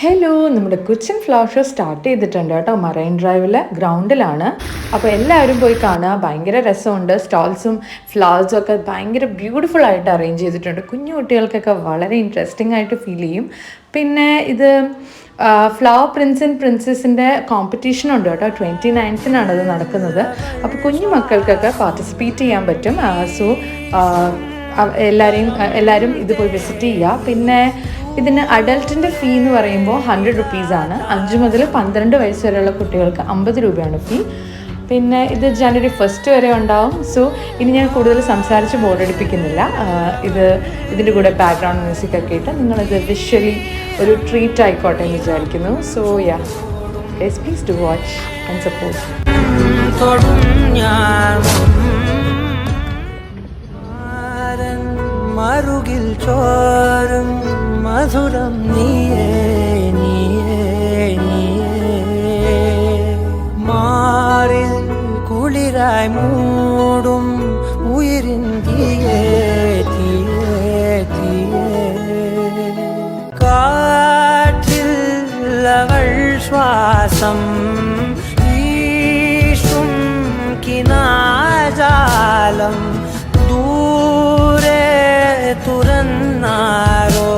Hello, നമ്മുടെ Cochin flower show start ചെയ്തിട്ടുണ്ട് കേട്ടോ. മറൈൻ ഡ്രൈവിലെ ഗ്രൗണ്ടിലാണ്. അപ്പോൾ എല്ലാവരും പോയി കാണുക. ഭയങ്കര രസമുണ്ട്. സ്റ്റോൾസും ഫ്ലവേഴ്സും ഒക്കെ ഭയങ്കര ബ്യൂട്ടിഫുൾ ആയിട്ട് അറേഞ്ച് ചെയ്തിട്ടുണ്ട്. കുഞ്ഞു കുട്ടികൾക്കൊക്കെ വളരെ ഇൻട്രസ്റ്റിംഗ് ആയിട്ട് ഫീൽ ചെയ്യും. പിന്നെ ഇത് ഫ്ലവർ പ്രിൻസ് ആൻഡ് പ്രിൻസസിൻ്റെ കോമ്പറ്റീഷൻ ഉണ്ട് കേട്ടോ. 29th അത് നടക്കുന്നത്. അപ്പോൾ കുഞ്ഞു മക്കൾക്കൊക്കെ പാർട്ടിസിപ്പേറ്റ് ചെയ്യാൻ പറ്റും. സോ എല്ലാവരും ഇത് പോയി വിസിറ്റ് ചെയ്യുക. പിന്നെ ഇതിന് അഡൽട്ടിൻ്റെ ഫീ എന്ന് പറയുമ്പോൾ 100 റുപ്പീസാണ്. 5 മുതൽ 12 വയസ്സ് വരെയുള്ള കുട്ടികൾക്ക് 50 രൂപയാണ് ഫീ. പിന്നെ ഇത് ജനുവരി 1 വരെ ഉണ്ടാവും. സോ ഇനി ഞാൻ കൂടുതൽ സംസാരിച്ച് ബോറടിപ്പിക്കുന്നില്ല. ഇതിൻ്റെ കൂടെ ബാക്ക്ഗ്രൗണ്ട് മ്യൂസിക്കൊക്കെ ഇട്ട് നിങ്ങളിത് വിഷ്വലി ഒരു ട്രീറ്റ് ആയിക്കോട്ടെ എന്ന് വിചാരിക്കുന്നു. So ya guys, please do watch and support. മറുകിൽ ചോരും മധുരം നീയേ നീയേ നീയേ, മാറിൽ കുളിരായി മൂടും ഉയരിൻ തീയേ തീയേ തീയേ, കാറ്റിൽ അവൾ ശ്വാസം ഈശും കിനാജാലം ദൂരെ തുറന്നാരോ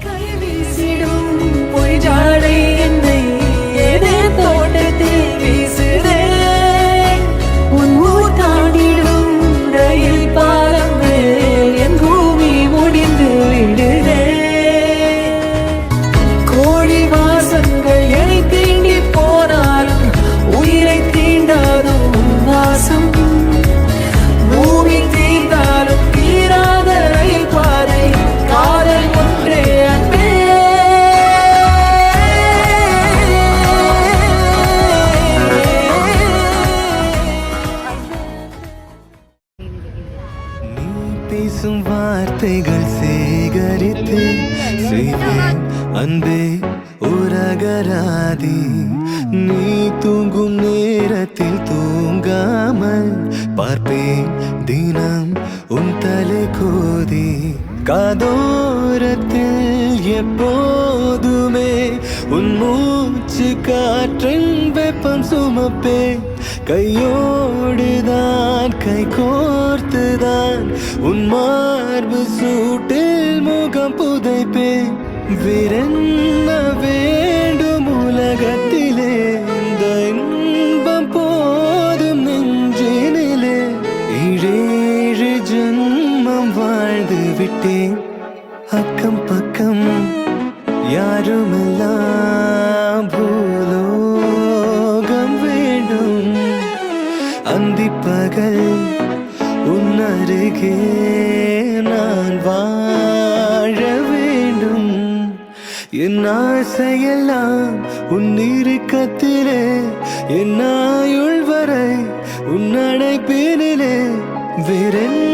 കൈവീസിടും പൊയ്ജാടை என்னை ஏதே தோட்டத்தில் வீசுதே, உன் ஊர் தாண்டிடும் ரயில் பாலம் மேல் என் பூமி முடிந்து விடுதே, கோழி வாசங்கள் என்னை தீண்டி போனாலும் உயிரை தீண்டாதும் வாசம், பேசும் வார்த்தைகள் சேகரித்து செய்வேன் அன்பே உரகராதி, நீ தூங்கும் நேரத்தில் தூங்காமல் பார்ப்பேன் தினம் உன் தலை கோதி, காதோரத்தில் எப்போதுமே உன் மூச்சு காற்றின் வெப்பம் சுமப்பேன், கையோடுதான் கை கோர்த்துதான் உன் மார்பு சூட்டில் முகம் புதைப்பேன், வேறென்ன வேண்டும் உலகத்திலே, இந்த இன்பம் போதும் நெஞ்சினிலே, 7 ஜென்மம் வாழ்ந்து விட்டேன், அக்கம் பக்கம் யாருமெல்லாம் பூலோகம் வேண்டும், அந்திப்பகல் உன் அருகே நான் வாழ வேண்டும், என் ஆசையெல்லாம் உன் இறுக்கத்திலே, என் ஆயுள் வரை உன் அணைப்பினிலே, வேறென்ன